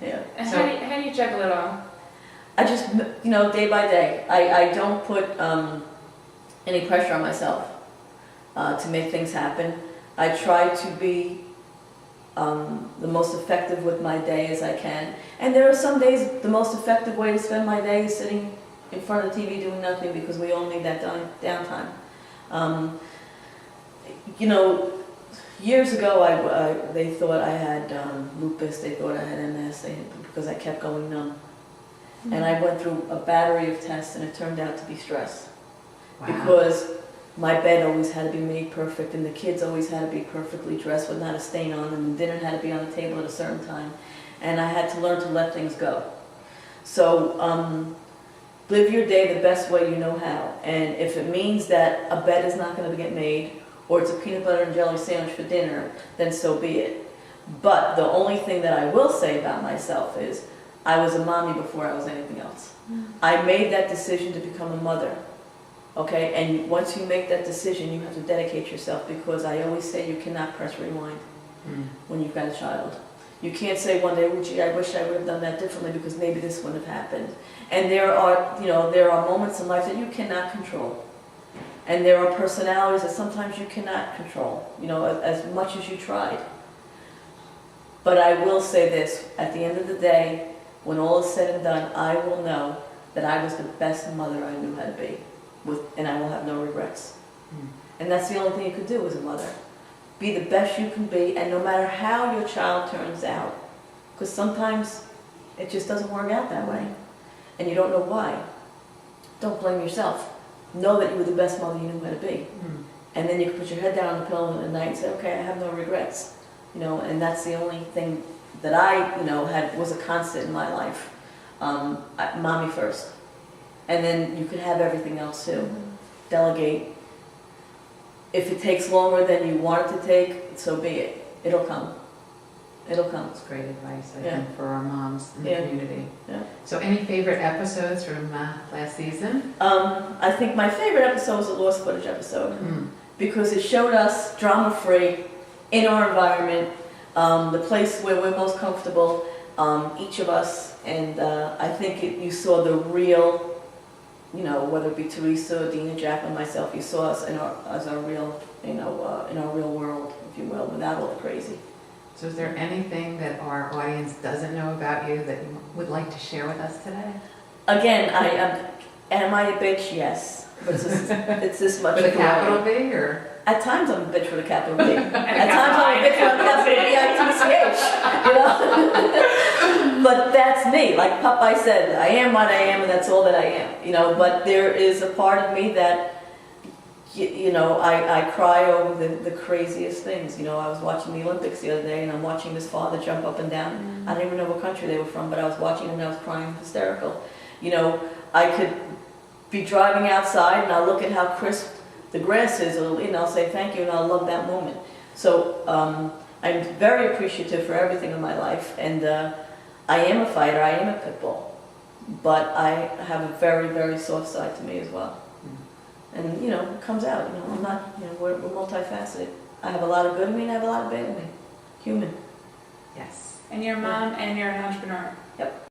Yeah. And So- how do you juggle it all? I just, day by day. I don't put any pressure on myself to make things happen. I try to be the most effective with my day as I can. And there are some days the most effective way to spend my day is sitting in front of the TV doing nothing, because we all need that downtime. Years ago they thought I had lupus, they thought I had MS, because I kept going numb. And I went through a battery of tests, and it turned out to be stress. Wow. Because my bed always had to be made perfect, and the kids always had to be perfectly dressed with not a stain on them, and dinner had to be on the table at a certain time. And I had to learn to let things go. So live your day the best way you know how. And if it means that a bed is not going to get made, or it's a peanut butter and jelly sandwich for dinner, then so be it. But the only thing that I will say about myself is, I was a mommy before I was anything else. I made that decision to become a mother, okay? And once you make that decision, you have to dedicate yourself, because I always say you cannot press rewind when you've got a child. You can't say one day, oh, gee, I wish I would have done that differently because maybe this wouldn't have happened. And there are moments in life that you cannot control. And there are personalities that sometimes you cannot control, as much as you tried. But I will say this, at the end of the day, when all is said and done, I will know that I was the best mother I knew how to be, and I will have no regrets. And that's the only thing you could do as a mother. Be the best you can be, and no matter how your child turns out, because sometimes it just doesn't work out that way, and you don't know why, don't blame yourself. Know that you were the best mother you knew how to be. And then you can put your head down on the pillow at night and say, okay, I have no regrets. And that's the only thing that I, was a constant in my life. Mommy first. And then you can have everything else too. Delegate. If it takes longer than you want it to take, so be it. It'll come. It'll come. That's great advice, I Yeah. think, for our moms in the Yeah. community. Yeah. So any favorite episodes from last season? I think my favorite episode was the lost footage episode, because it showed us drama-free in our environment, the place where we're most comfortable, each of us, and I think you saw the real, whether it be Teresa, Dina, Jacqueline, myself, you saw us as our real, in our real world, if you will, without all the crazy. So is there anything that our audience doesn't know about you that you would like to share with us today? Again, am I a bitch? Yes. But it's this much. With a of who I am. capital B, or? At times I'm a bitch with a capital B. At times I'm a bitch with a capital B-I-T-C-H. But that's me. Like Popeye said, I am what I am, and that's all that I am. But there is a part of me that, I cry over the craziest things. I was watching the Olympics the other day, and I'm watching this father jump up and down. I don't even know what country they were from, but I was watching him and I was crying hysterical. I could be driving outside and I'll look at how crisp the grass is, and I'll say thank you, and I'll love that moment. So I'm very appreciative for everything in my life, and I am a fighter, I am a pit bull, but I have a very, very soft side to me as well. And it comes out. I'm not. We're multifaceted. I have a lot of good in me, and I have a lot of bad in me. Human. Yes. And you're a mom and you're an entrepreneur. Yep.